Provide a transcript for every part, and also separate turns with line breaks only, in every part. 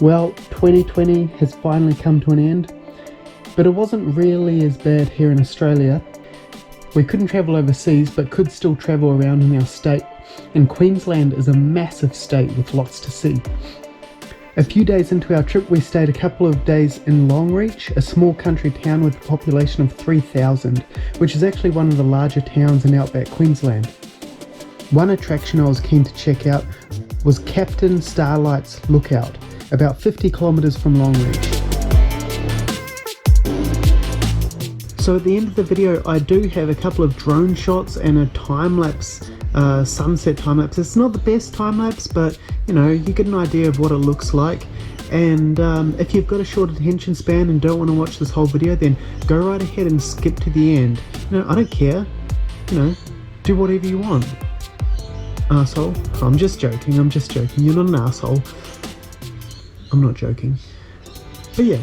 Well, 2020 has finally come to an end, but it wasn't really as bad here in Australia. We couldn't travel overseas, but could still travel around in our state, and Queensland is a massive state with lots to see. A few days into our trip, we stayed a couple of days in Longreach, a small country town with a population of 3,000, which is actually one of the larger towns in Outback, Queensland. One attraction I was keen to check out was Captain Starlight's lookout, about 50 kilometres from Longreach. So at the end of the video, I do have a couple of drone shots and a time-lapse, sunset time-lapse. It's not the best time-lapse, but you know, you get an idea of what it looks like. And if you've got a short attention span and don't want to watch this whole video, then go right ahead and skip to the end. You know, I don't care. You know, do whatever you want. Asshole. I'm just joking, You're not an asshole. I'm not joking. But yeah,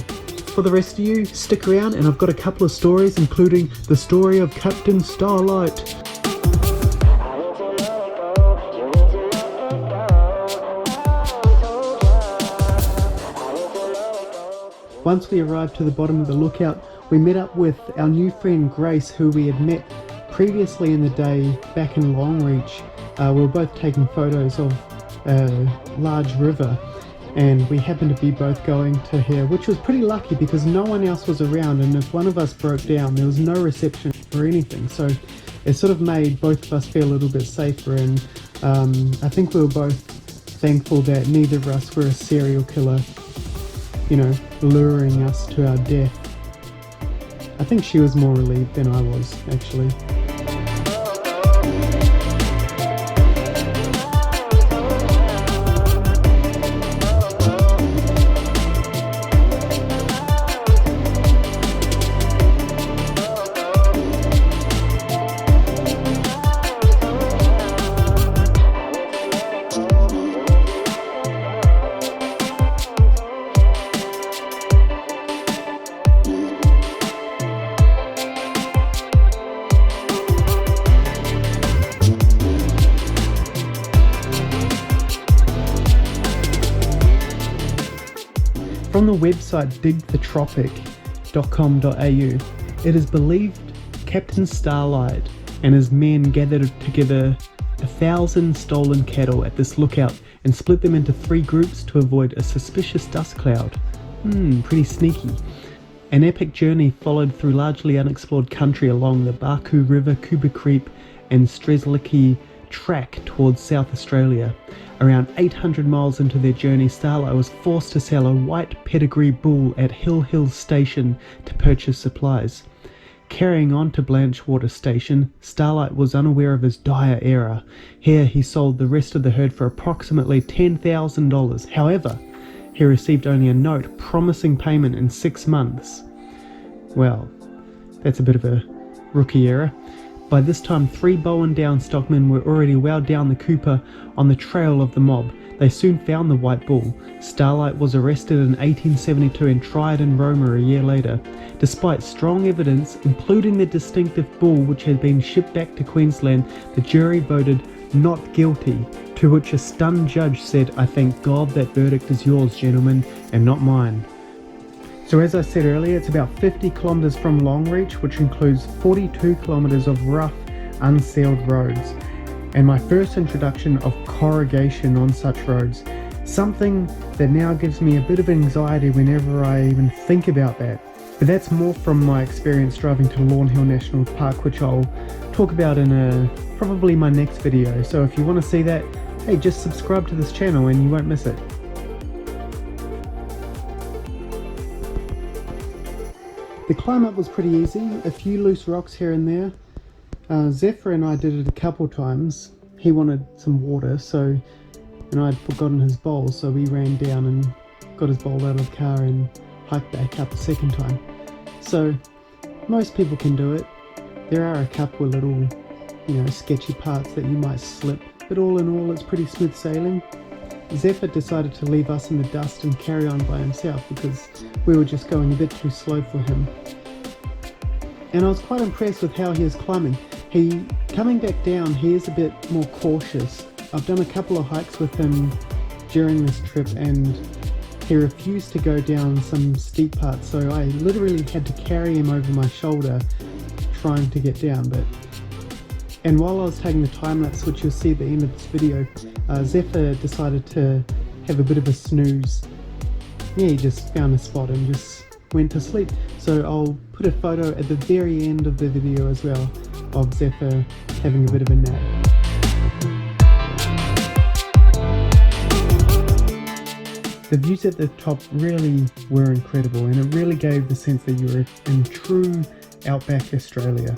for the rest of you, stick around and I've got a couple of stories, including the story of Captain Starlight. Once we arrived to the bottom of the lookout, we met up with our new friend Grace, who we had met previously in the day back in Longreach. We were both taking photos of a large river, and we happened to be both going to here, which was pretty lucky because no one else was around, and if one of us broke down, there was no reception or anything, so it sort of made both of us feel a little bit safer. And I think we were both thankful that neither of us were a serial killer, you know, luring us to our death. I think she was more relieved than I was, actually. From the website digthetropic.com.au, it is believed Captain Starlight and his men gathered together 1,000 stolen cattle at this lookout and split them into 3 groups to avoid a suspicious dust cloud. Pretty sneaky. An epic journey followed through largely unexplored country along the Barcoo River, Cooper Creek and Strzelecki track towards South Australia. Around 800 miles into their journey, Starlight was forced to sell a white pedigree bull at Hill Hills Station to purchase supplies. Carrying on to Blanchwater Station, Starlight was unaware of his dire error. Here he sold the rest of the herd for approximately $10,000. However, he received only a note promising payment in 6 months. Well, that's a bit of a rookie error. By this time, 3 Bowen Down stockmen were already well down the Cooper on the trail of the mob. They soon found the white bull. Starlight was arrested in 1872 and tried in Roma a year later. Despite strong evidence, including the distinctive bull which had been shipped back to Queensland, the jury voted not guilty, to which a stunned judge said, "I thank God that verdict is yours, gentlemen, and not mine." So as I said earlier, it's about 50 kilometres from Longreach, which includes 42 kilometres of rough, unsealed roads. And my first introduction of corrugation on such roads, something that now gives me a bit of anxiety whenever I even think about that. But that's more from my experience driving to Lawn Hill National Park, which I'll talk about in probably my next video. So if you want to see that, hey, just subscribe to this channel and you won't miss it. The climb up was pretty easy, a few loose rocks here and there. Zephyr and I did it a couple times. He wanted some water, and I'd forgotten his bowl, so we ran down and got his bowl out of the car and hiked back up a second time. So most people can do it. There are a couple of little, sketchy parts that you might slip, but all in all it's pretty smooth sailing. Zephyr decided to leave us in the dust and carry on by himself because we were just going a bit too slow for him. And I was quite impressed with how he is climbing. Coming back down, he is a bit more cautious. I've done a couple of hikes with him during this trip and He refused to go down some steep parts, so I literally had to carry him over my shoulder trying to get down. And while I was taking the time lapse, which you'll see at the end of this video, Zephyr decided to have a bit of a snooze. Yeah, he just found a spot and just went to sleep. So I'll put a photo at the very end of the video as well of Zephyr having a bit of a nap. The views at the top really were incredible, and it really gave the sense that you were in true Outback Australia.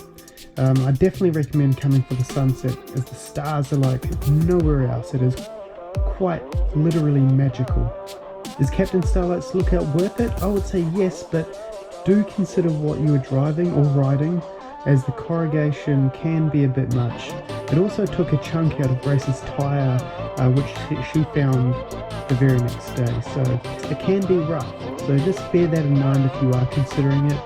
I definitely recommend coming for the sunset, as the stars are like nowhere else. It is quite literally magical. Is Captain Starlight's lookout worth it? I would say yes, but do consider what you are driving or riding, as the corrugation can be a bit much. It also took a chunk out of Grace's tyre, which she found the very next day, so it can be rough. So just bear that in mind if you are considering it.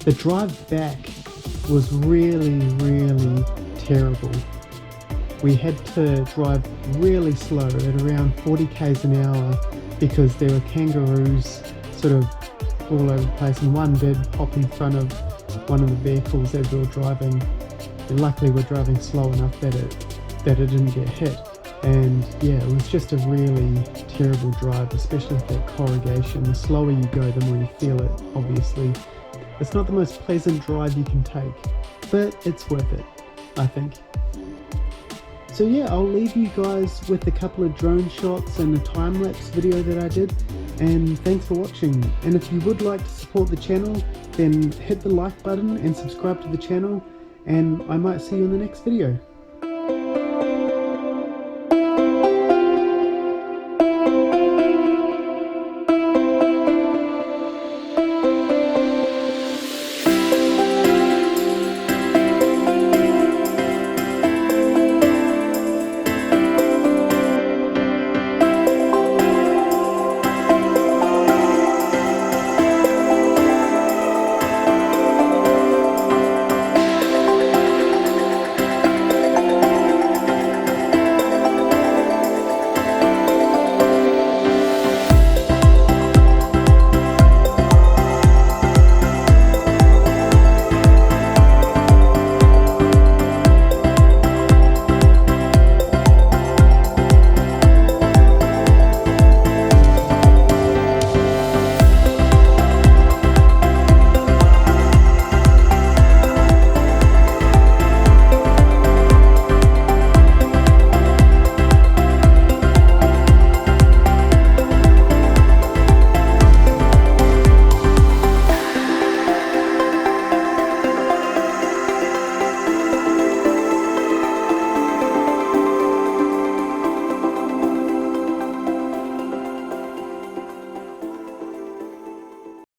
The drive back was really terrible. We had to drive really slow at around 40 k's an hour because there were kangaroos sort of all over the place, and one did hop in front of one of the vehicles as we were driving. And luckily we're driving slow enough that it didn't get hit. And yeah, it was just a really terrible drive, especially with that corrugation. The slower you go, the more you feel it, obviously. It's not the most pleasant drive you can take, but it's worth it, I think. So yeah, I'll leave you guys with a couple of drone shots and a time-lapse video that I did, and thanks for watching. And if you would like to support the channel, then hit the like button and subscribe to the channel, and I might see you in the next video.